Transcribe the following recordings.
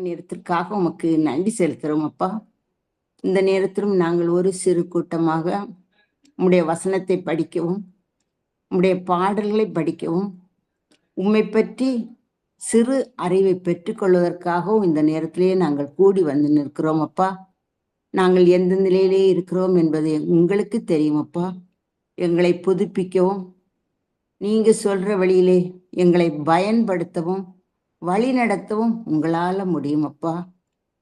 நேரத்திற்காக உமக்கு நன்றி செலுத்துகிறோம் அப்பா. இந்த நேரத்திலும் நாங்கள் ஒரு சிறு கூட்டமாக உம்முடைய வசனத்தை படிக்கவும், உம்முடைய பாடல்களை படிக்கவும், உம்மை பற்றி சிறு அறிவை பெற்றுக்கொள்வதற்காகவும் இந்த நேரத்திலேயே நாங்கள் கூடி வந்து நிற்கிறோம் அப்பா. நாங்கள் எந்த நிலையிலே இருக்கிறோம் என்பதை உங்களுக்கு தெரியும் அப்பா. எங்களை புதுப்பிக்கவும், நீங்க சொல்ற வழியிலே எங்களை பயன்படுத்தவும், வழி நடத்தவும் உங்களால முடியும் அப்பா.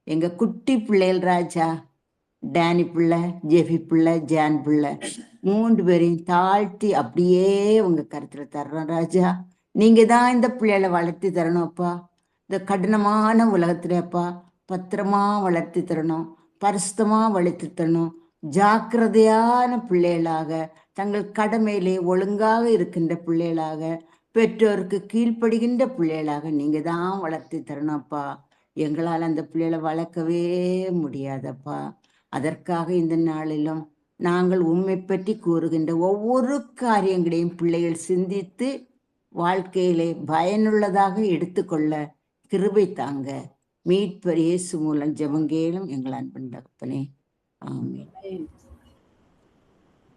எங்க குட்டி பிள்ளைகள் ராஜா, டேனி பிள்ளை, ஜெஃபி பிள்ளை, ஜான் பிள்ளை 3 பேரையும் தாழ்த்தி அப்படியே உங்க கருத்துல தர்றோம் ராஜா. நீங்க தான் இந்த பிள்ளைகளை வளர்த்தி தரணும் அப்பா. இந்த கடினமான உலகத்துல அப்பா பத்திரமா வளர்த்தி தரணும், பரிசுத்தமா வளர்த்தி தரணும். ஜாக்கிரதையான பிள்ளைகளாக, தங்கள் கடமையிலே ஒழுங்காக இருக்கின்ற பிள்ளைகளாக, பெற்றோருக்கு கீழ்ப்படுகின்ற பிள்ளைகளாக நீங்க தான் வளர்த்தி தரணும்ப்பா. எங்களால் அந்த பிள்ளைகளை வளர்க்கவே முடியாதப்பா. அதற்காக இந்த நாளிலும் நாங்கள் உண்மை பற்றி கூறுகின்ற ஒவ்வொரு காரியங்களையும் பிள்ளைகள் சிந்தித்து வாழ்க்கையிலே பயனுள்ளதாக எடுத்துக்கொள்ள கிருபை தாங்க. மீட்பர் இயேசு மூலம் ஜெபங்கேலும் எங்கள் அன்பின் தகப்பனே, ஆமென்.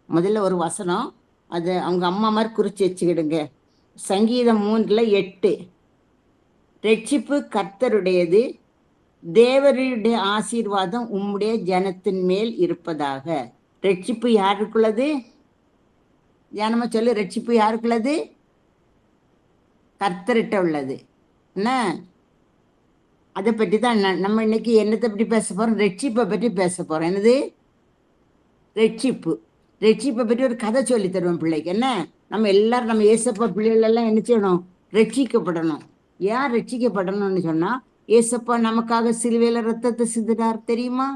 முதல்ல ஒரு வசனம், அது அவங்க அம்மா மாதிரி குறிச்சு வச்சுக்கிடுங்க. சங்கீதம் 3:8, ரட்சிப்பு கர்த்தருடையது, தேவருடைய ஆசீர்வாதம் உம்முடைய ஜனத்தின் மேல் இருப்பதாக. ரட்சிப்பு யாருக்குள்ளது? ஜனமா சொல்லு, ரட்சிப்பு யாருக்குள்ளது? கர்த்தர்கிட்ட உள்ளது. என்ன அதை பற்றி தான் நம்ம இன்னைக்கு என்னத்தை பற்றி பேச போறோம்? ரட்சிப்பை பற்றி பேச போறோம். என்னது? ரட்சிப்பு. ரட்சிப்பை பற்றி ஒரு கதை சொல்லி தருவோம் பிள்ளைக்கு. என்ன, நம்ம எல்லாரும் நம்ம ஏசப்பா பிள்ளைகள் எல்லாம் என்ன செய்யணும்? ரட்சிக்கப்படணும். யார் ரட்சிக்கப்படணும்னு சொன்னா, ஏசப்பா நமக்காக சிலுவையில ரத்தத்தை சிந்தினார் தெரியுமா?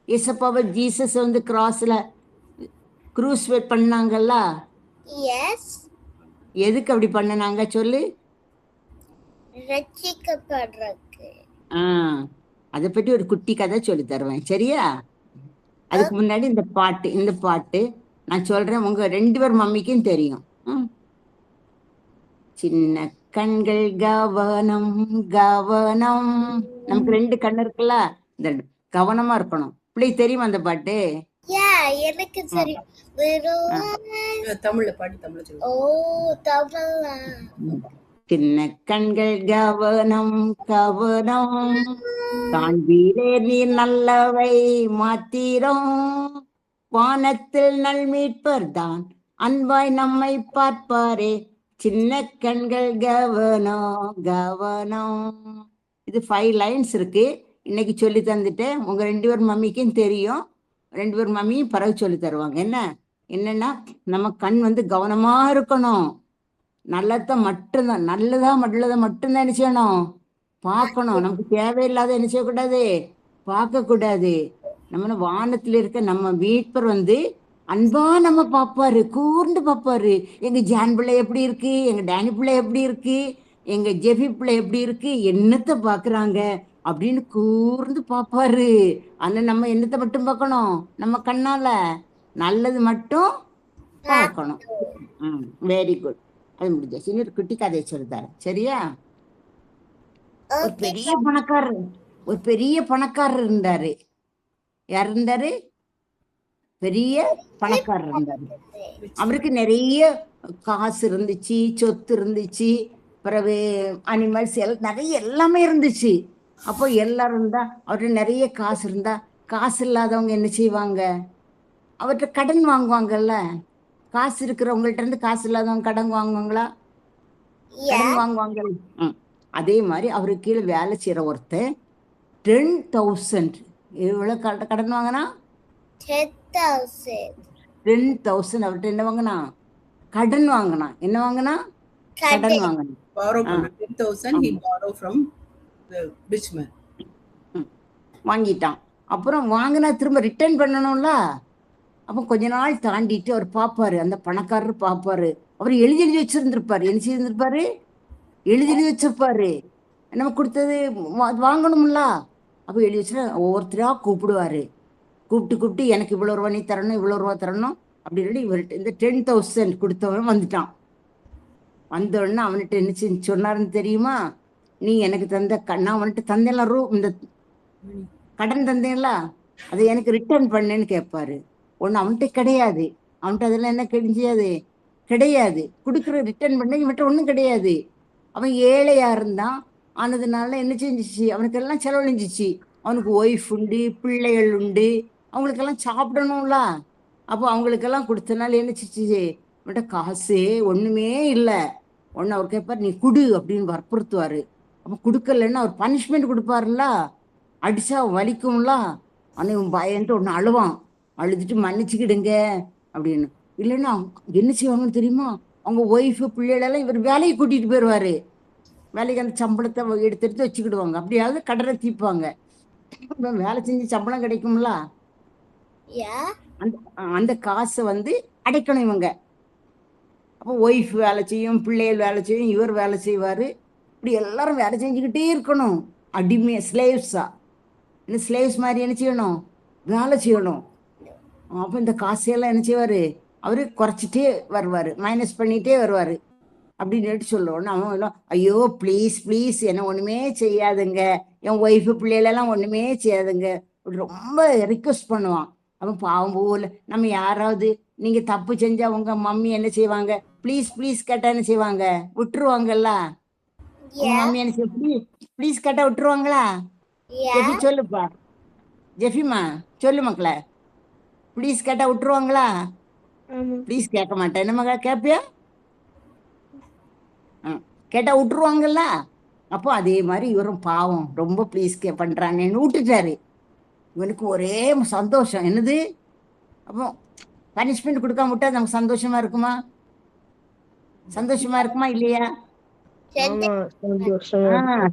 ஏசப்பாவை ஜீசஸ் வந்து கிராஸ்ல க்ரூசிஃபை பண்ணாங்கல்ல. எதுக்கு அப்படி பண்ணனாங்க சொல்லு? ரட்சிக்கப்படுறதுக்கு. அதை பற்றி ஒரு குட்டி கதை சொல்லி தருவேன், சரியா? அதுக்கு முன்னாடி இந்த பாட்டு நான் சொல்றேன், உங்க 2 பேர் மம்மிக்கும் தெரியும். சின்ன கண்கள் கவனம் கவனம். நமக்கு 2 கண்ணு இருக்குல்ல, இந்த கவனமா இருக்கணும். பிள்ளை தெரியுமா அந்த பாட்டு? எனக்கு தெரியும். தமிழ்ல பாட்டு, தமிழ்ல சொல்லு. ஓ, தமிழ்ல. சின்ன கண்கள் கவனம் கவனம், காண்பீரே நீ நல்லவை மாத்திரம், வானத்தில் நல் மீட்பர் தான் அன்பாய் நம்மை பார்ப்பாரே, சின்ன கண்கள் கவனம் கவனம். இது 5 லைன்ஸ் இருக்கு. இன்னைக்கு சொல்லி தந்துட்டேன். உங்க 2 பேர் மம்மிக்கும் தெரியும். 2 பேர் மம்மியும் பிறகு சொல்லி தருவாங்க. என்னன்னா, நம்ம கண் வந்து கவனமா இருக்கணும். நல்லதை மட்டும்தான், நல்லதா மட்டும்தான் என்ன செய்யணும்? பார்க்கணும். நமக்கு தேவையில்லாத என்ன செய்யக்கூடாது? பார்க்க கூடாது. நம்ம வானத்துல இருக்க நம்ம மீட்பர் வந்து அன்பா நம்ம பார்ப்பாரு, கூர்ந்து பார்ப்பாரு. எங்க ஜான் பிள்ளை எப்படி இருக்கு, எங்க டேனி பிள்ளை எப்படி இருக்கு, எங்க ஜெஃபி பிள்ளை எப்படி இருக்கு, என்னத்தை பாக்குறாங்க அப்படின்னு கூர்ந்து பார்ப்பாரு. ஆனா நம்ம என்னத்தை மட்டும் பார்க்கணும்? நம்ம கண்ணால நல்லது மட்டும் பார்க்கணும். Very good. அது முடிஞ்சாச்சு. இன்னொரு குட்டி கதையை சொல்லித்தாரு, சரியா? ஒரு பெரிய பணக்காரர் இருந்தாரு. யார் இருந்தாரு? பெரிய பணக்காரர் இருந்தாரு. அவருக்கு நிறைய காசு இருந்துச்சு, சொத்து இருந்துச்சு, பிறகு அனிமல்ஸ் நிறைய எல்லாமே இருந்துச்சு. அப்போ எல்லாரும் இருந்தா, அவர்கிட்ட நிறைய காசு இருந்தா, காசு இல்லாதவங்க என்ன செய்வாங்க? அவர்கிட்ட கடன் வாங்குவாங்கல்ல. காசு இருக்கிறவங்கள்ட்ட இருந்து காசு இல்லாதவங்க கடன் வாங்குவாங்களா? கடன் வாங்குவாங்க. அதே மாதிரி அவருக்கு கீழே வேலை செய்யற ஒருத்தர் 10,000 எவ்வளவு கடன் வாங்கினா? 10,000 அவர்கிட்ட என்ன வாங்கினா? கடன் வாங்கினா. என்ன வாங்கினா? கடன் வாங்கினா. வாங்கிட்டான். அப்புறம் வாங்கினா திரும்ப ரிட்டர்ன் பண்ணணும்ல. அப்போ கொஞ்ச நாள் தாண்டிட்டு அவர் பார்ப்பாரு, அந்த பணக்காரர் பார்ப்பாரு. அவர் எழுதி வச்சிருந்திருப்பாரு. என்ன செய்திருந்திருப்பாரு? எழுதி வச்சிருப்பாரு. நம்ம கொடுத்தது வாங்கணும்ல. அப்போ எழுதி வச்சுட்டு ஒவ்வொருத்தரா கூப்பிடுவாரு. கூப்பிட்டு எனக்கு இவ்வளோ ரூபா நீ தரணும், இவ்வளோ ரூபா தரணும் அப்படி சொல்லி இவர்கிட்ட இந்த 10,000 கொடுத்தவன் வந்துட்டான். வந்தோடனே அவன்கிட்ட என்ன சொன்னாருன்னு தெரியுமா? நீ எனக்கு தந்த நான் வந்துட்டு தந்தேன்ல இந்த கடன் தந்தேன்ல அதை எனக்கு ரிட்டர்ன் பண்ணுன்னு கேட்பாரு. ஒண்ணு அவன்கிட்ட கிடையாது. அவன்கிட்ட அதெல்லாம் என்ன கிடையாது, கிடையாது. கொடுக்குற ரிட்டர்ன் பண்ண இவன்கிட்ட ஒண்ணும் கிடையாது. அவன் ஏழையா இருந்தான். ஆனதுனால என்ன செஞ்சிச்சு, அவனுக்கு எல்லாம் செலவழிஞ்சிச்சு. அவனுக்கு ஒய்ஃப் உண்டு, பிள்ளைகள் உண்டு, அவங்களுக்கெல்லாம் சாப்பிடணும்ல. அப்போ அவங்களுக்கெல்லாம் கொடுத்தனால என்ன செஞ்சிச்சு, அவன்கிட்ட காசே ஒண்ணுமே இல்லை. ஒன்னு அவர் கேட்பார், நீ குடு அப்படின்னு வற்புறுத்துவாரு. அப்ப கொடுக்கலன்னா அவர் பனிஷ்மெண்ட் கொடுப்பாருல்ல, அடிச்சா வலிக்கும்ல. ஆனால் இவன் பயன்ட்டு ஒன்று அழுவான். அழுதுட்டு மன்னிச்சுக்கிடுங்க அப்படின்னு. இல்லைன்னா என்ன செய்வாங்கன்னு தெரியுமா, அவங்க ஒய்ஃபு பிள்ளைகளெல்லாம் இவர் வேலையை கூட்டிட்டு போயிடுவாரு. வேலைக்கு அந்த சம்பளத்தை எடுத்து வச்சுக்கிடுவாங்க. அப்படியாவது கடனை தீர்ப்பாங்க. வேலை செஞ்சு சம்பளம் கிடைக்கும்ல, Yeah. அந்த அந்த காசை அடைக்கணும் இவங்க. அப்போ ஒய்ஃப் வேலை செய்யும், பிள்ளைகள் வேலை செய்யும், இவர் வேலை செய்வார். இப்படி எல்லாரும் வேலை செஞ்சுக்கிட்டே இருக்கணும். அடிமை ஸ்லேவ்ஸா. இந்த ஸ்லேவ்ஸ் மாதிரி என்ன செய்யணும், வேலை செய்யணும். அப்போ இந்த காசையெல்லாம் என்ன செய்வார், அவர் குறைச்சிட்டே வருவார், மைனஸ் பண்ணிகிட்டே வருவார். அப்படின்னு சொல்லுவோன்னு அவன் எல்லாம், ஐயோ ப்ளீஸ் ப்ளீஸ் என்ன ஒன்றுமே செய்யாதுங்க, என் ஒய்ஃபு பிள்ளைகளெல்லாம் ஒன்றுமே செய்யாதுங்க அப்படி ரொம்ப ரிக்வெஸ்ட் பண்ணுவான். அவன் பாவம் போல. நம்ம யாராவது நீங்கள் தப்பு செஞ்சால் உங்கள் மம்மி என்ன செய்வாங்க, ப்ளீஸ் ப்ளீஸ் கேட்டால் என்ன செய்வாங்க, விட்டுருவாங்கல்ல. உங்க Yeah. மம்மி என்ன செய்ய, ப்ளீஸ் ப்ளீஸ் கேட்டால் விட்டுருவாங்களா? ஜெஃபி Yeah. சொல்லுப்பா, ஜெஃபிமா சொல்லு மக்களே, ப்ளீஸ் கேட்டால் விட்டுருவாங்களா? ப்ளீஸ் கேட்க மாட்டேன். என்ன மகளா கேட்பியா? கேட்டா விட்டுருவாங்கல்ல. அப்போ அதே மாதிரி இவரும் பாவம் ரொம்ப ப்ளீஸ் பண்றானேன்னு விட்டுட்டாரு. இவனுக்கு ஒரே சந்தோஷம். என்னது, அப்போ பனிஷ்மெண்ட் கொடுக்காம விட்டா நமக்கு சந்தோஷமா இருக்குமா? சந்தோஷமா இருக்குமா இல்லையா?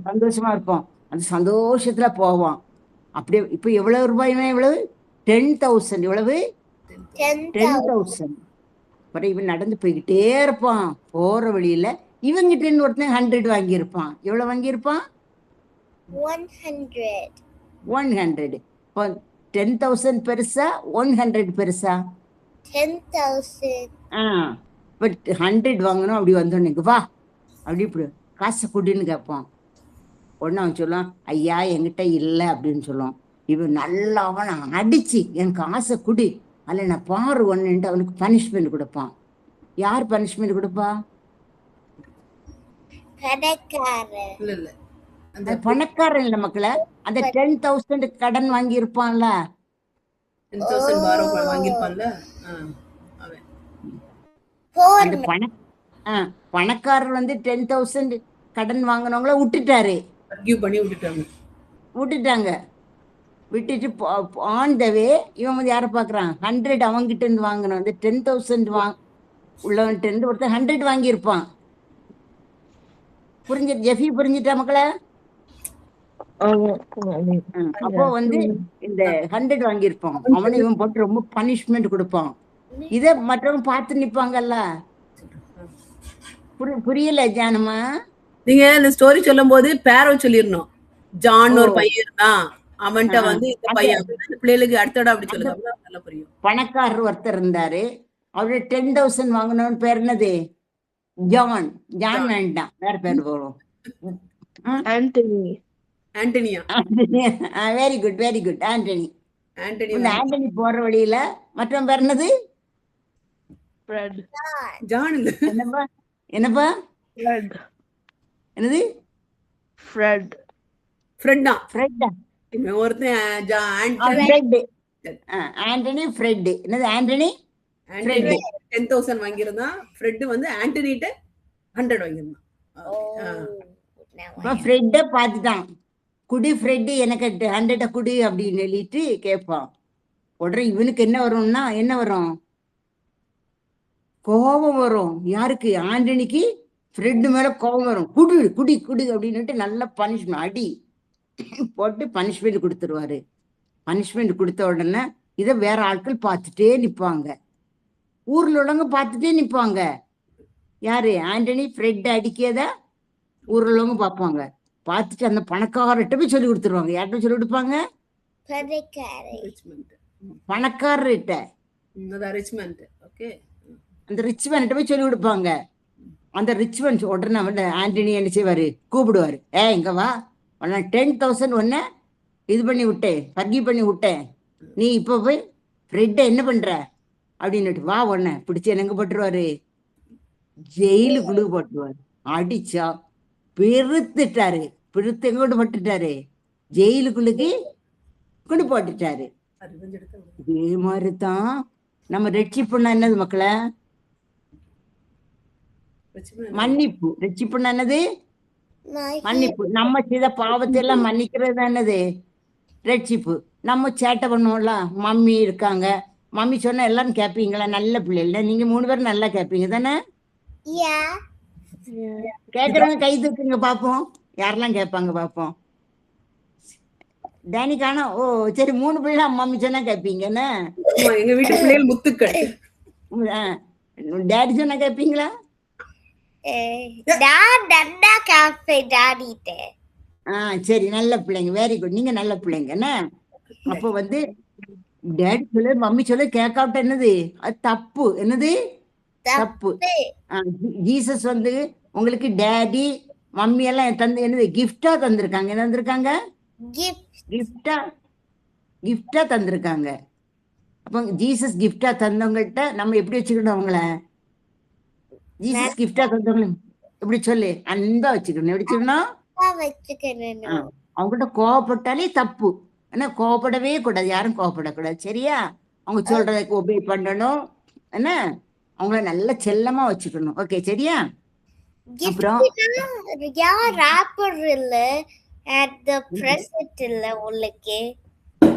சந்தோஷமா இருப்போம். அந்த சந்தோஷத்துல போவோம். அப்படியே இப்ப எவ்வளவு ரூபாயுமே, எவ்வளவு 10,000. எவ்வளவு 10,000. அப்புறம் இவன் நடந்து போய்கிட்டே இருப்பான். போற வழியில இவங்கிட்ட ஒருத்தன் 100 வாங்கியிருப்பான். எவ்வளவு வாங்கியிருப்பான்? 100. 100. இப்போ 10,000 பெருசா 100 பெருசா? 10,000. இப்போ 100 வாங்கணும். அப்படி வந்தோன்னு வா அப்படி இப்படி காசை கொடுன்னு கேட்பான். ஒன்று அவன் சொல்லுவான், ஐயா என்கிட்ட இல்லை அப்படின்னு சொல்லுவான். இவன் நல்லா அவனை அடிச்சு என் காசை குடி, அதில் நான் பாரு ஒன்றுன்ட்டு அவனுக்கு பனிஷ்மெண்ட் கொடுப்பான். யார் பனிஷ்மெண்ட் கொடுப்பா? பணக்காரன் இல்ல மக்களே, அந்த 10,000 கடன் வாங்கி இருப்பான்ல, 10,000 வாங்கிருப்பான்ல, அந்த பணக்காரர் 10,000 கடன் வாங்கினவங்கள விட்டுட்டாரு. விட்டுட்டாங்க. விட்டுட்டு ஆன் த வே இவன் யாரை பார்க்குறான், 100 அவங்கிட்ட இருந்து வாங்கணும். அந்த 10,000 உள்ளவன்ட்டு இருந்து ஒருத்தர் 100 வாங்கியிருப்பான். ஜெஃபி புரிஞ்சுட்டா மக்களே? அப்போ இந்த 100 வாங்கியிருப்பான். அவனை இவன் போட்டு ரொம்ப பனிஷ்மெண்ட் கொடுப்பான். இத மற்றவங்க பார்த்து நிப்பாங்கல்ல. புரியல ஜானமா? நீங்க இந்த ஸ்டோரி சொல்லும் போது பேரோ சொல்லிடணும். ஜான் ஒரு பையன் இருந்தான், அவன்கிட்ட இந்த பையன் பிள்ளைகளுக்கு அடுத்தட அப்படி சொல்லுங்க, நல்லா புரியும். பணக்காரர் ஒருத்தர் இருந்தாரு. அவரு 10,000 வாங்கினவன் பேர் என்னது? ஜான். ஜான் வேண்டாம், வேற பேர் போறோம். Antonio. Very good very good. Antony. Antony போற வழியில மற்றவன் பேர் என்னது? ஜான் இல்ல. என்னப்பா? என்னது? ஆண்டனி ஃப்ரெட். என்னது ஆண்டனி? 10,000 வாங்கியிருந்தான். ஃப்ரெட் ஆண்டனிட்ட 100 வாங்கியிருந்தான். ஃப்ரெட்ட பார்த்துட்டான். குடி ஃப்ரெட், எனக்கு 100 குடி அப்படின்னு சொல்லிட்டு கேட்பான். உடனே இவனுக்கு என்ன வரும்னா, என்ன வரும்? கோபம் வரும். யாருக்கு? ஆண்டனிக்கு ஃப்ரெட் மேல கோபம் வரும். குடி குடி குடி அப்படின்னுட்டு நல்ல பனிஷ்மெண்ட் அடி போட்டு பனிஷ்மெண்ட் கொடுத்துருவாரு. பனிஷ்மெண்ட் கொடுத்த உடனே இதை வேற ஆட்கள் பார்த்துட்டே நிற்பாங்க. ஊர்ல உள்ளவங்க பார்த்துட்டே நிற்பாங்க. யாரு? ஆண்டனி ஃப்ரெட் அடிக்கதா ஊர்ல உள்ளவங்க பார்ப்பாங்க. பார்த்துட்டு அந்த பணக்காரர்கிட்ட போய் சொல்லி கொடுத்துருவாங்க. யார்கிட்ட சொல்லி கொடுப்பாங்க? பணக்காரர்கிட்ட. அந்த ரிச் மேன்கிட்ட போய் சொல்லி கொடுப்பாங்க. அந்த ரிச்வன்ஸ் உடனே ஆண்டனி என்ன செய்வாரு, கூப்பிடுவாரு, இங்க வா, உன்னை 10,000 ஒன்ன இது பண்ணி விட்டேன், பர்கி பண்ணி விட்டேன், நீ இப்போ போய் ஃப்ரெட்டை என்ன பண்ற அப்படின்னுட்டு வா, உன்னை பிடிச்சி என்னங்க போட்டுருவாரு, ஜெயிலுக்குள்ளு போட்டுருவாரு. அடிச்சா பெருத்துட்டாரு, பெருத்து எங்கோட்டு போட்டுட்டாரு, ஜெயிலுக்குள்ளுக்கு கொண்டு போட்டுட்டாரு. இதே மாதிரிதான் நம்ம ரட்சிப்புன்னா என்னது மக்களே, மன்னிப்பு. ரட்சிப்புன்னா என்னது, மன்னிப்பு. நம்ம செய்த பாவத்தை எல்லாம் மன்னிக்கிறது என்னது, ரட்சிப்பு. நம்ம சேட்டை பண்ணுவோம்ல, மம்மி இருக்காங்க, மம்மி சொன்னா எல்லாரும் கேட்பீங்களா, நல்ல பிள்ளைல நீங்க 3 பேரும் நல்லா கேட்பீங்க தானே, Yeah. கேட்கறவங்க கை தூக்குங்க பாப்போம், யாரெல்லாம் கேட்பாங்க பாப்போம். டேனி காணோம். ஓ சரி, 3 பிள்ளை மம்மி சொன்னா கேட்பீங்கன்னு. எங்க வீட்டு பிள்ளைகள் முத்துக்கள். டேடி சொன்னா கேட்பீங்களா? நான் நல்லா கேட்பேன் டாடிட்ட. சரி, நல்ல பிள்ளைங்க, வெரி குட், நீங்க நல்ல பிள்ளைங்க என்ன. அப்போ வந்து டேடி சொல்ல மம்மி சொல்ல கேட்காவிட்ட என்னது, அது தப்பு. என்னது தப்பு. ஜீசஸ் வந்து உங்களுக்கு டேடி மம்மி எல்லாம் தந்து என்னது கிஃப்டா தந்திருக்காங்க. என்ன தந்திருக்காங்க, கிஃப்டா தந்திருக்காங்க. அப்போ ஜீசஸ் கிஃப்டா தந்தவங்கள்ட்ட நம்ம எப்படி வச்சுக்கணும் அவங்கள, ஜீசஸ் கிஃப்டா தந்தவங்க எப்படி சொல்லு, அன்பா வச்சுக்கணும். எப்படி வச்சுக்கணும், அவங்ககிட்ட கோவப்பட்டாலே தப்பு. ஏன்னா கோவப்படவே கூடாது, யாரும் கோவப்படக்கூடாது, சரியா. அவங்க சொல்றதுக்கு ஒபே பண்ணணும், என்ன அவங்கள நல்ல செல்லமா வச்சுக்கணும், ஓகே சரியா. அப்புறம்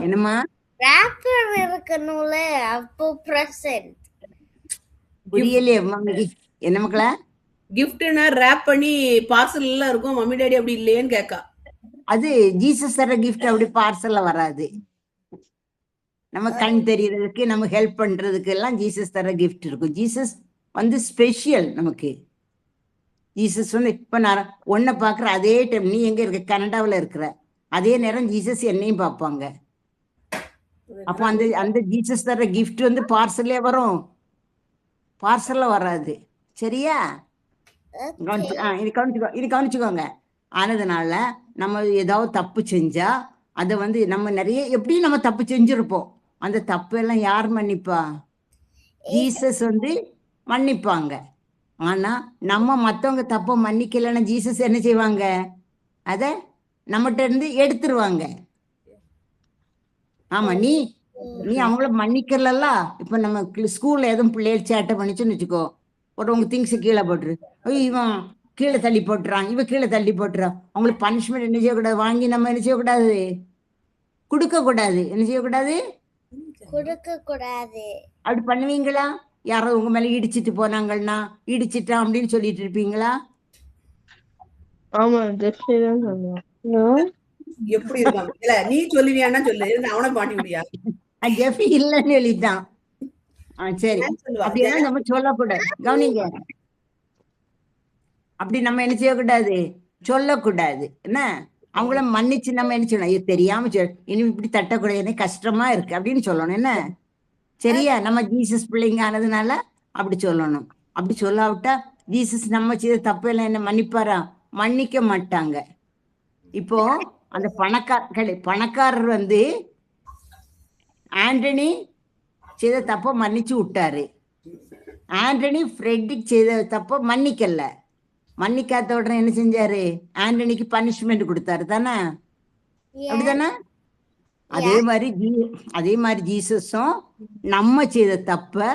என்னமா புரியலையே மம்மி, என்ன மக்களா, கிஃப்ட்னா ரேப் பண்ணி பார்சல் எல்லாம் இருக்கும், மம்மி டாடி அப்படி இல்லையேன்னு கேட்கா. அது ஜீசஸ் தர கிஃப்ட் அப்படி பார்சல்ல வராது. நம்ம கண் தெரியறதுக்கு, நம்ம ஹெல்ப் பண்றதுக்கு எல்லாம் ஜீசஸ் தர கிஃப்ட் இருக்கும். ஜீசஸ் வந்து ஸ்பெஷல் நமக்கு. ஜீசஸ் வந்து இப்ப நான் ஒன்ன பாக்குற அதே டைம் நீ எங்க இருக்க, கனடாவில் இருக்கிற அதே நேரம் ஜீசஸ் என்னையும் பார்ப்பாங்க. அப்போ அந்த ஜீசஸ் தர கிஃப்ட் வந்து பார்சல்லே வரும், பார்சல்ல வராது, சரியா. இது கவனிச்சுக்கோங்க. ஆனதுனால நம்ம ஏதாவது தப்பு செஞ்சா அதை வந்து நம்ம நிறைய எப்படியும் நம்ம தப்பு செஞ்சிருப்போம், அந்த தப்பு எல்லாம் யார் மன்னிப்பா, ஜீசஸ் வந்து மன்னிப்பாங்க. ஆனா நம்ம மத்தவங்க தப்ப மன்னிக்கலைன்னா ஜீசஸ் என்ன செய்வாங்க, அத நம்மகிட்ட இருந்து எடுத்துருவாங்க. ஆமா, நீ அவங்கள மன்னிக்கல. இப்ப நம்ம ஸ்கூல்ல எதுவும் பிள்ளைகள் சேட்டை பண்ணிச்சுன்னு வச்சுக்கோ, உங்க திங்ஸ் கீழே போட்டுரு, இவன் கீழே தள்ளி போட்டுறான், இவ கீழே தள்ளி போட்டுறான், அவங்களுக்கு பனிஷ்மெண்ட் என்ன செய்யக்கூடாது, வாங்கி நம்ம என்ன செய்யக்கூடாது, கொடுக்க கூடாது. என்ன செய்யக்கூடாது, கொடுக்க கூடாது. அப்படி பண்ணுவீங்களா? யாராவது உங்க மேல இடிச்சிட்டு போனாங்கன்னா இடிச்சிட்டான் அப்படின்னு சொல்லிட்டு இருப்பீங்களா? ஆமா, ஜெஃப்ரிதான் சொல்லுவான். எப்படி இருக்காங்க இல்ல, நீ சொல்லுவியான்னா சொல்லு, அவனை பாட்டி விடியா, ஜெஃப்ரி இல்லைன்னு சொல்லிட்டான். சரி, அப்படியெல்லாம் நம்ம சொல்லக்கூடாது, கவனிங்க. அப்படி நம்ம என்ன செய்யக்கூடாது, சொல்லக்கூடாது. என்ன அவங்கள மன்னிச்சு நம்ம என்ன சொல்லணும், இது தெரியாம இனி இப்படி தட்டக்கூடாது, எனக்கு கஷ்டமா இருக்கு அப்படின்னு சொல்லணும். என்ன சரியா, நம்ம ஜீசஸ் பிள்ளைங்க ஆனதுனால அப்படி சொல்லணும். அப்படி சொல்லாவிட்டா ஜீசஸ் நம்ம செய்த தப்பு எல்லாம் என்ன மன்னிப்பாரா, மன்னிக்க மாட்டாங்க. இப்போ அந்த பணக்காரர் வந்து ஆண்டனி செய்த தப்ப மன்னிச்சு விட்டாரு. ஆண்டனி ஃப்ரெட்டுக்கு செய்த தப்ப மன்னிக்கல. மன்னிக்காத உடனே என்ன செஞ்சாரு, ஆண்டனிக்கு பனிஷ்மெண்ட் கொடுத்தாரு தானே, அப்படித்தானே. அதே மாதிரி ஜீசஸும் நம்ம செய்த தப்ப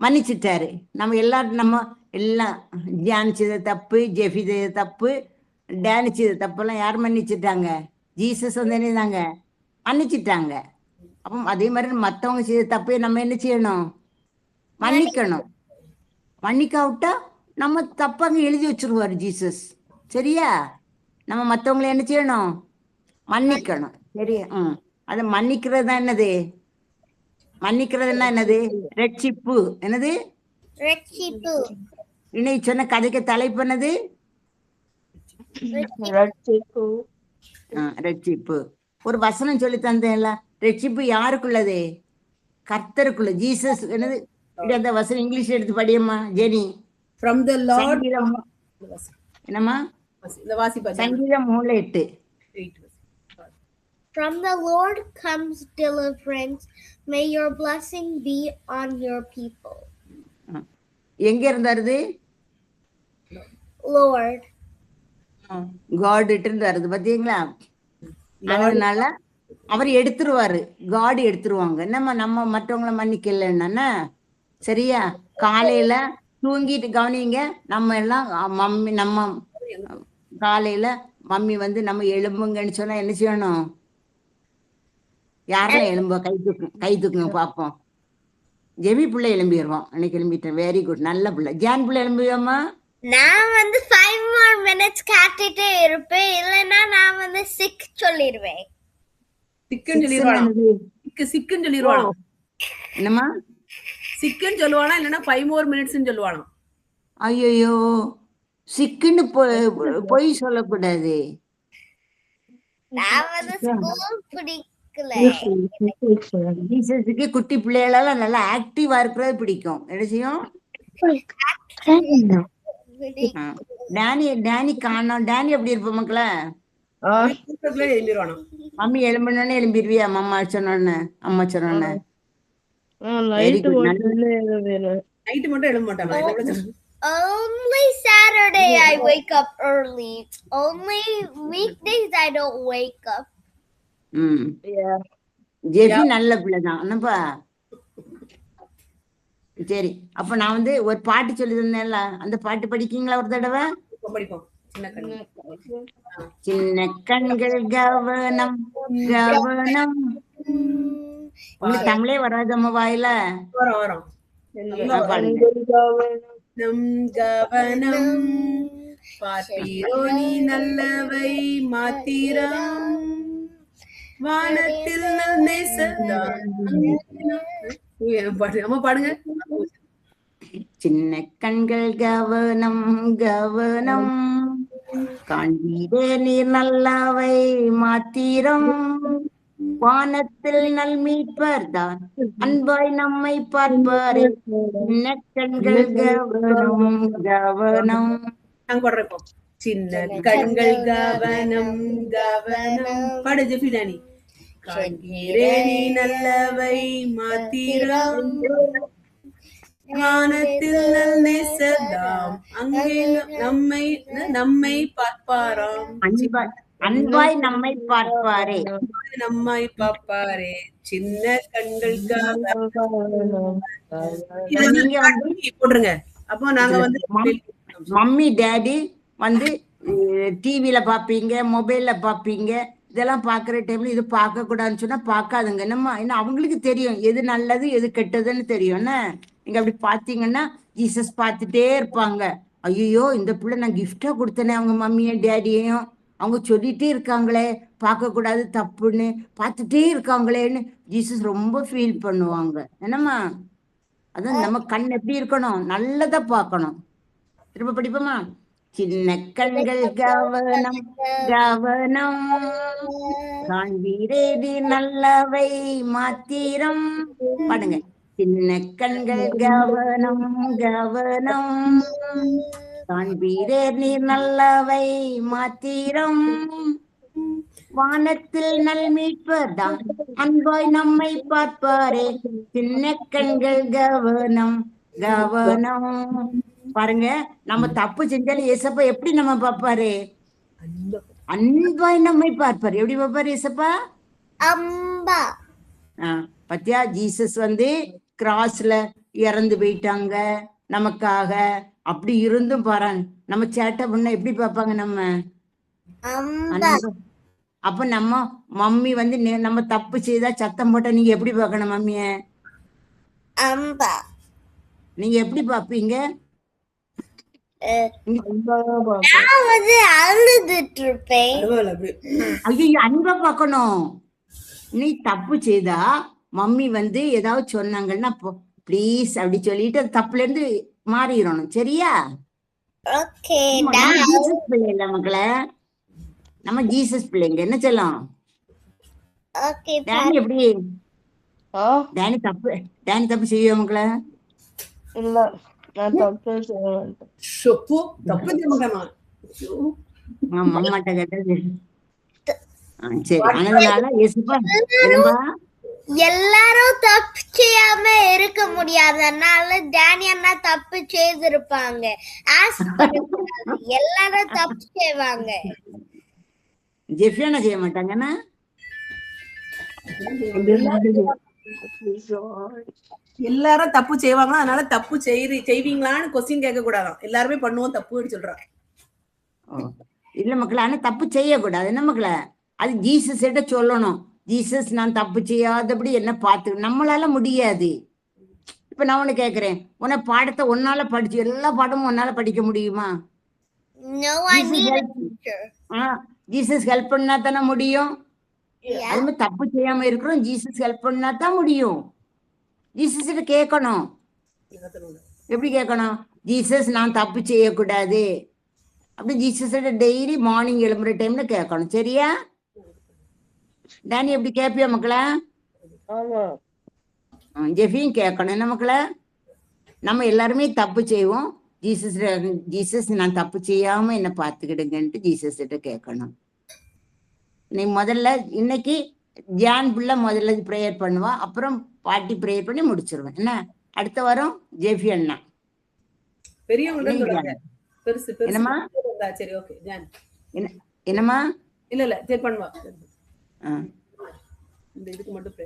மன்னிச்சுட்டாரு. நம்ம எல்லாம் ஜான் செய்த தப்பு, ஜெஃபி செய்த தப்பு, டேனி செய்த தப்பெல்லாம் யார் மன்னிச்சுட்டாங்க, ஜீசஸ் வந்து என்னதாங்க மன்னிச்சுட்டாங்க. அப்போ அதே மாதிரி மற்றவங்க செய்த தப்பே நம்ம என்ன செய்யணும், மன்னிக்கணும். மன்னிக்காவிட்டா நம்ம தப்பாங்க எழுதி வச்சிருவாரு ஜீசஸ், சரியா. நம்ம மற்றவங்களை என்ன செய்யணும், மன்னிக்கணும், சரியா. அது மன்னிக்கிறது தான் என்னது, மன்னிக்கிறதுனா என்னது, ரட்சிப்பு. என்னது, ரட்சிப்பு. இன்னைக்கு சொன்ன கதைக்கு தலைப்பு என்னது, ரட்சிப்பு. ஒரு வசனம் சொல்லி தந்தேன்ல, ரட்சிப்பு யாருக்குள்ளது, கர்த்தருக்குள்ள, ஜீசஸ். என்னது அந்த வசனம் இங்கிலீஷ் எடுத்து படியம்மா ஜெனி. From the Lord. சங்கீதம் என்னம்மா? இந்த வாசிப்பா சங்கீதம் 3:8. 8. From the Lord comes deliverance. May your blessing be on your people. எங்க இருந்தாருது? Lord. காட் இருந்து வருது பாத்தீங்களா? அதனால அவர் எடுத்துருவாரு, காட் எடுத்துருவாங்க. நம்ம மற்றவங்களை மன்னிக்கலன்னா சரியா? காலையில தூங்கிட்டு கவனிங்க, நம்ம எல்லாம் மம்மி நம்ம காலையில மம்மி வந்து நம்ம எழும்புங்கன்னு சொன்னா என்ன செய்யணும்? யாரெல்லாம் எழும்ப கை தூக்குங்க பாப்போம். ஜெபி பிள்ளை எழும்பிடுவோம். அன்னைக்கு எழும்பிட்டேன். வெரி குட், நல்ல பிள்ளை. ஜான் பிள்ளை எழும்பியோமா? நான் வந்து 5 more minutes காட்டிட்டே இருப்பேன், இல்லைன்னா நான் வந்து சிக் சொல்லிடுவேன். சிக்குன்னு சொல்லிடுவானா? என்னம்மா? சிக்குன்னு சொல்லுவானா இல்லைன்னா 5 more minutes சொல்லுவானா? ஐயோ, சிக்குன்னு பொய் சொல்லக்கூடாது. நான் வந்து ஸ்கூல் பிடிக்கல. ஜீசஸுக்கு குட்டி பிள்ளைகளெல்லாம் நல்லா ஆக்டிவா இருக்கிறது பிடிக்கும். என்ன செய்யும்? டேனி காணோம். டேனி எப்படி இருப்ப மக்களே? எழும்பிடுவானா? மம்மி எழும்பணுன்னு எழும்பிடுவியா? அம்மா சொன்னோன்னு, அம்மா சொன்னோன்னு. நைட்டு மட்டும் எழும்ப மாட்டானா? Only Saturday I wake up early. Only weekdays I don't wake up. ஜெஃபி நல்ல பிள்ளைதான் என்னப்பா? சரி, அப்ப நான் வந்து ஒரு பாட்டு சொல்லி தந்தேன்ல, அந்த பாட்டு படிக்கீங்களா ஒரு தடவை? படிப்போம். சின்ன கண்கள் கவனம் கவனம். உங்களுக்கு தமிழே வராது அம்மா வாயில? வரும். நம் கவனம் பார்ப்பீரோ நீ நல்லவை மாத்திரம் வானத்தில் அம்மா பாடுங்க. சின்ன கண்கள் கவனம் கவனம் காண்பீரே நீர் நல்லவை மாத்திரம் வானத்தில் நல் மீட்பர் தான் அன்பாய் நம்மை பார்ப்பாரே. சின்ன கண்கள் கவனம் கவனம். நாங்க பாடுறோம். சின்ன கண்கள் கவனம் கவனம். பாடு ஜெஃபி டானி. காண்பீரே நீ நல்லவை மாத்திரம் வானத்தில் நல் நேசதாம் அங்கே நம்மை பார்ப்பாராம். அன்பாய் நம்மை பார்ப்பாரே. நம்மை பார்ப்பாரே. சின்ன கண்கள் போட்டுருங்க. அப்போ நாங்க வந்து மம்மி டேடி வந்து டிவில பாப்பீங்க, மொபைல்ல பாப்பீங்க. இதெல்லாம் பாக்குற டைம்ல இது பார்க்க கூடாதுன்னு சொன்னா பார்க்காதுங்க. நம்ம ஏன்னா அவங்களுக்கு தெரியும் எது நல்லது எது கெட்டதுன்னு தெரியும்னா. நீங்க அப்படி பாத்தீங்கன்னா ஜீசஸ் பார்த்துட்டே இருப்பாங்க. ஐயோ, இந்த பிள்ளை நான் கிஃப்டா கொடுத்தேனே அவங்க மம்மியும் டேடியையும், அவங்க சொல்லிட்டே இருக்காங்களே பார்க்க கூடாது தப்புன்னு, பார்த்துட்டே இருக்காங்களேன்னு ஜீசஸ் ரொம்ப ஃபீல் பண்ணுவாங்க. என்னம்மா? அதான் நம்ம கண் எப்படி இருக்கணும்? நல்லதா பார்க்கணும். திரும்ப படிப்போமா? சின்ன கண்கள் கவனம் கவனம் காண்பீரேடி நல்லவை மாத்திரம். பாடுங்க. சின்ன கண்கள் கவனம் கவனம் காண்பீரே நீர் நல்லவை மாத்திரம் வானத்தில் நல் மீட்பர் தான் அன்பாய் நம்மை பார்ப்பாரே. சின்ன கண்கள் கவனம் கவனம். பாருங்க, நம்ம தப்பு செஞ்சாலும் ஏசப்பா எப்படி நம்ம பார்ப்பாரு? அன்பாய் நம்மை பார்ப்பாரு. எப்படி பார்ப்பாரு ஏசப்பா? அம்பா. பத்தியா? ஜீசஸ் வந்து கிராஸ்ல இறந்து போயிட்டாங்க நமக்காக. அப்படி இருந்தும் பாருங்க, நம்ம சேட்டை பண்ண எப்படி பார்ப்பாங்க நம்ம? அப்ப நம்ம மம்மி வந்து நம்ம தப்பு செய்தா சத்தம் போட்டா நீங்க எப்படி பார்க்கணும் மம்மிய? அம்பா. நீங்க எப்படி பாப்பீங்க? அழுதுட்டு இருப்பேன். ஐயோ, அன்பா பார்க்கணும். நீ தப்பு செய்தா மம்மி வந்து ஏதாவது சொன்னாங்கன்னா ப்ளீஸ் அப்படி சொல்லிட்டு தப்புல இருந்து மாறிடணும். சரியா? ஜீசஸ் பிள்ளைங்க மக்களே, நம்ம ஜீசஸ் பிள்ளைங்க. என்ன சொல்லலாம்? டேனி எப்படி? டேனி தப்பு செய்ய மக்களே? நான் தப்பு செய்ய மாட்டேன். ஷொப்பு தப்பு செய்ய மாட்டானா? ஐயோ. அம்மாட்ட கேட்டது. சரி, ஆனதுனால இயேசுப்பா என்னப்பா எல்லாரும் தப்பு செய்யாம இருக்க முடியாதனால டேனி அண்ணா தப்பு செய்திருப்பாங்க. ஆஸ்க் பண்ணக்கூடாது. எல்லாரும் தப்பு செய்வாங்க. ஜெஃபியானா செய்ய மாட்டாங்கன்னா எல்லாரும் தப்பு செய்வாங்களா, அதனால தப்பு செய்வீங்களான்னு கொஸ்டின் கேட்க கூடாதான். எல்லாருமே பண்ணுவோம் தப்புன்னு சொல்றான். இல்ல மக்களே, ஆனா தப்பு செய்யக்கூடாது என்ன மக்களே, அது ஜீசஸ் கிட்ட சொல்லணும். ஜீசஸ் நான் தப்பு செய்யாதபடி என்ன பார்த்து, நம்மளால முடியாது. இப்ப நான் ஒண்ணு கேக்குறேன், உன்னை பாடத்தை ஒன்னால படிச்சு எல்லா பாடமும் ஒன்னால படிக்க முடியுமா? No, I need a teacher. Jesus help பண்ணா தானே முடியும். Yeah. அது மாதிரி தப்பு செய்யாம இருக்கிறோம், ஜீசஸ் ஹெல்ப் பண்ணா தான் முடியும். ஜீசஸ் கிட்ட கேட்கணும். எப்படி கேட்கணும்? ஜீசஸ் நான் தப்பு செய்யக்கூடாது அப்படி ஜீசஸ் டெய்லி மார்னிங் எழும்புற டைம்ல கேட்கணும். சரியா டேனி? எப்படி கேட்பியா மக்களே? ஆமா. ஜெஃபியும் கேட்கணும் என்ன மக்களே? நம்ம எல்லாருமே தப்பு செய்வோம். ஜீசஸ் நான் தப்பு செய்யாம என்ன பார்த்துக்கிடுங்கன்ட்டு ஜீசஸ் கிட்ட கேட்கணும். நீ முதல்ல இன்னைக்கு ஜான் பிள்ளை முதல்ல ப்ரேயர் பண்ணுவா, அப்புறம் பாட்டி ப்ரேயர் பண்ணி முடிச்சிருவேன். என்ன அடுத்த வாரம் ஜெஃபி அண்ணா பெரியவங்க பெருசு என்னம்மா? சரி, ஓகே. ஜான் என்னம்மா? இல்ல சரி பண்ணுவா. இந்த இதுக்கு மட்டும் ப்ரே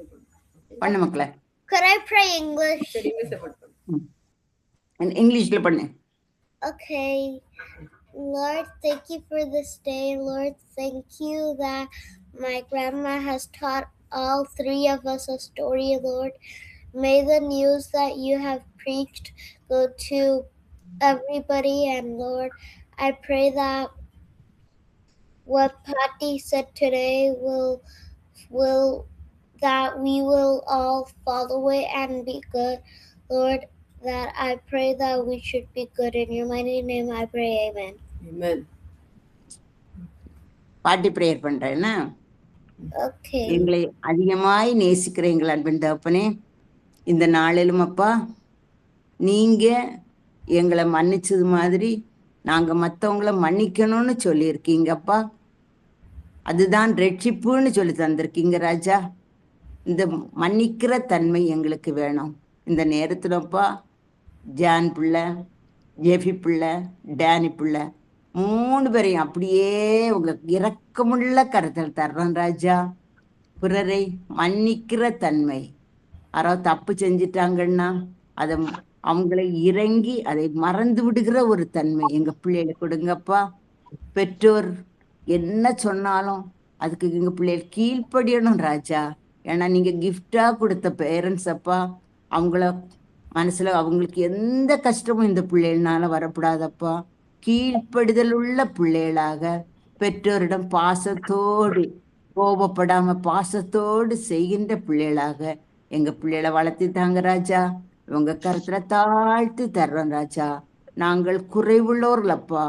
பண்ணு மக்களே. Could I pray English? சரி, இங்கிலீஷ்ல பண்ணு. இங்கிலீஷ்ல பண்ணு. Okay. Lord, thank you for this day. Lord, thank you that my grandma has taught all three of us a story, Lord. May the news that you have preached go to everybody, and Lord, I pray that what Patty said today will that we will all follow it and be good, Lord. That I pray that we should be good. In your mighty name I pray, amen. Amen. பாட்டி prayer பண்றேன்னா, Okay. எங்களை அதிகமாய் நேசிக்கிற எங்கள் அன்பின் தகப்பனே, இந்த நாளிலும் அப்பா நீங்க எங்களை மன்னிச்சது மாதிரி நாங்க மற்றவங்கள மன்னிக்கணும்னு சொல்லியிருக்கீங்கப்பா. அதுதான் ரட்சிப்புன்னு சொல்லி தந்திருக்கீங்க ராஜா. இந்த மன்னிக்கிற தன்மை எங்களுக்கு வேணும். இந்த நேரத்துலப்பா ஜான் பிள்ளை, ஜெஃபி பிள்ளை, டேனி பிள்ளை 3 பேரையும் அப்படியே உங்களுக்கு இரக்கமுள்ள கருத்தில் தர்றோம் ராஜா. பிறரை மன்னிக்கிற தன்மை, யாராவது தப்பு செஞ்சிட்டாங்கன்னா அதை அவங்களை இறங்கி அதை மறந்து விடுகிற ஒரு தன்மை எங்க பிள்ளைகளை கொடுங்கப்பா. பெற்றோர் என்ன சொன்னாலும் அதுக்கு எங்க பிள்ளைகள் கீழ்ப்படியணும் ராஜா. ஏன்னா நீங்க கிஃப்டா கொடுத்த பேரண்ட்ஸ் அப்பா. அவங்கள மனசுல அவங்களுக்கு எந்த கஷ்டமும் இந்த பிள்ளைகள்னால வரக்கூடாதப்பா. கீழ்ப்படுதல் உள்ள பிள்ளைகளாக பெற்றோரிடம் பாசத்தோடு கோபப்படாம பாசத்தோடு செய்கின்ற பிள்ளைகளாக எங்க பிள்ளைகளை வளர்த்தி தாங்க ராஜா. உங்க கருத்துல தாழ்த்தி தர்றோம் ராஜா. நாங்கள் குறைவுள்ளோர்களப்பா.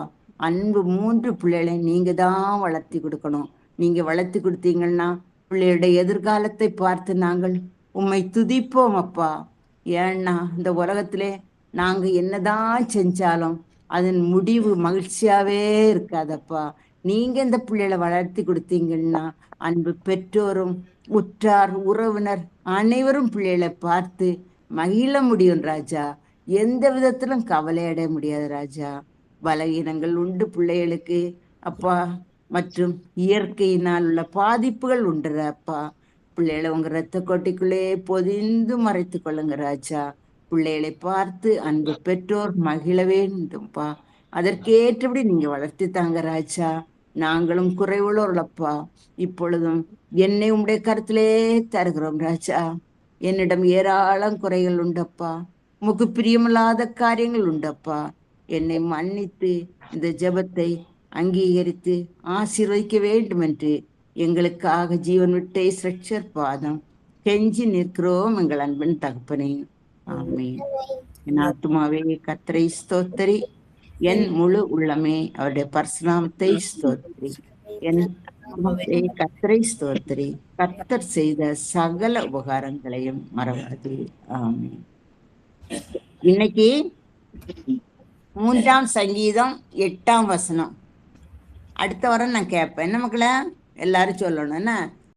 அன்பு 3 பிள்ளைகளை நீங்க தான் வளர்த்தி கொடுக்கணும். நீங்க வளர்த்தி கொடுத்தீங்கன்னா பிள்ளைகளுடைய எதிர்காலத்தை பார்த்து நாங்கள் உம்மை துதிப்போம் அப்பா. ஏன்னா இந்த உலகத்திலே நாங்க என்னதான் செஞ்சாலும் அதன் முடிவு மகிழ்ச்சியாவே இருக்காதப்பா. நீங்க இந்த பிள்ளைகளை வளர்த்தி கொடுத்தீங்கன்னா அன்பு பெற்றோரும் உற்றார் உறவினர் அனைவரும் பிள்ளைகளை பார்த்து மகிழ முடியும் ராஜா. எந்த விதத்திலும் கவலை அடைய முடியாது ராஜா. பலவீனங்கள் உண்டு பிள்ளைகளுக்கு அப்பா, மற்றும் இயற்கையினால் உள்ள பாதிப்புகள் உண்டு அப்பா. பிள்ளைகளை உங்க ரத்த கோட்டைக்குள்ளே பொதிந்து மறைத்து கொள்ளுங்க ராஜா. பிள்ளைகளை பார்த்து அன்பு பெற்றோர் மகிழ வேண்டும்பா. அதற்கேற்றபடி நீங்க வளர்த்தி தாங்க ராஜா. நாங்களும் குறைவுள்ளோர்களப்பா. இப்பொழுதும் என்னை உம்முடைய கருத்திலே தருகிறோம் ராஜா. என்னிடம் ஏராளம் குறைகள் உண்டப்பா. உமக்கு பிரியமில்லாத காரியங்கள் உண்டப்பா. என்னை மன்னித்து இந்த ஜெபத்தை அங்கீகரித்து ஆசீர்வதிக்க வேண்டும் என்று எங்களுக்காக ஜீவன் விட்டே ஸ்ரட்சர் பாதம் கெஞ்சி நிற்கிறோம் எங்கள் அன்பின் தகப்பனே. ஆமென். என் ஆத்துமாவே கர்த்தரை ஸ்தோத்திரி, என் முழு உள்ளமே அவருடைய பரிசுநாமத்தை ஸ்தோத்திரி. என் ஆத்துமாவே கர்த்தரை ஸ்தோத்திரி, கர்த்தர் செய்த சகல உபகாரங்களையும் மறவாது. ஆமென். இன்னைக்கு 3ஆம் சங்கீதம் 8ஆம் வசனம். அடுத்த வாரம் நான் கேட்பேன். என்ன மக்களே, எல்லாரும் சொல்லணும் என்ன?